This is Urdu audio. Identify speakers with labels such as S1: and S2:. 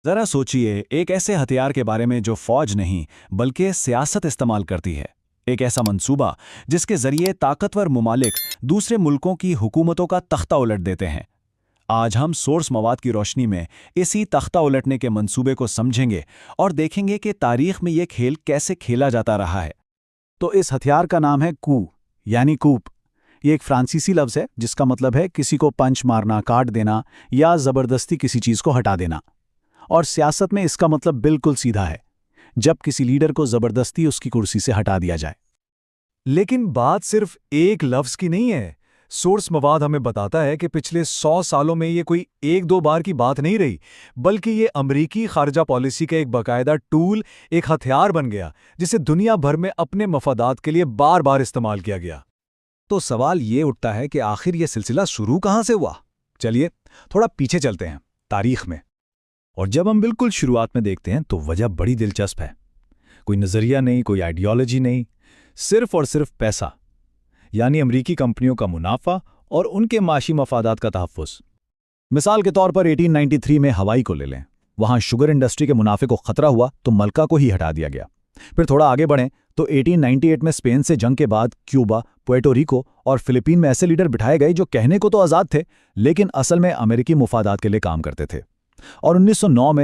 S1: ذرا سوچئے ایک ایسے ہتھیار کے بارے میں جو فوج نہیں بلکہ سیاست استعمال کرتی ہے، ایک ایسا منصوبہ جس کے ذریعے طاقتور ممالک دوسرے ملکوں کی حکومتوں کا تختہ الٹ دیتے ہیں۔ آج ہم سورس مواد کی روشنی میں اسی تختہ الٹنے کے منصوبے کو سمجھیں گے اور دیکھیں گے کہ تاریخ میں یہ کھیل کیسے کھیلا جاتا رہا ہے۔
S2: تو اس ہتھیار کا نام ہے کو، یعنی کوپ۔ یہ ایک فرانسیسی لفظ ہے جس کا مطلب ہے کسی کو پنچ مارنا، کاٹ دینا یا زبردستی کسی چیز کو ہٹا دینا۔ اور سیاست میں اس کا مطلب بالکل سیدھا ہے، جب کسی لیڈر کو زبردستی اس کی کرسی سے ہٹا دیا جائے۔
S3: لیکن بات صرف ایک لفظ کی نہیں ہے۔ سورس مواد ہمیں بتاتا ہے کہ پچھلے 100 سالوں میں یہ کوئی ایک دو بار کی بات نہیں رہی، بلکہ یہ امریکی خارجہ پالیسی کا ایک باقاعدہ ٹول، ایک ہتھیار بن گیا جسے دنیا بھر میں اپنے مفادات کے لیے بار بار استعمال کیا گیا۔
S4: تو سوال یہ اٹھتا ہے کہ آخر یہ سلسلہ شروع کہاں سے ہوا؟ چلیے تھوڑا پیچھے چلتے ہیں تاریخ میں، اور جب ہم بالکل شروعات میں دیکھتے ہیں تو وجہ بڑی دلچسپ ہے۔ کوئی نظریہ نہیں، کوئی آئیڈیالوجی نہیں، صرف اور صرف پیسہ، یعنی امریکی کمپنیوں کا منافع اور ان کے معاشی مفادات کا تحفظ۔ مثال کے طور پر 1893 میں ہوائی کو لے لیں۔ وہاں شوگر انڈسٹری کے منافع کو خطرہ ہوا تو ملکہ کو ہی ہٹا دیا گیا۔ پھر تھوڑا آگے بڑھیں تو 1898 میں اسپین سے جنگ کے بعد کیوبا، پورٹو ریکو اور فلپین میں ایسے لیڈر بٹھائے گئے جو کہنے کو تو آزاد تھے لیکن اصل میں امریکی مفادات کے لیے کام کرتے تھے۔ اور 1909 میں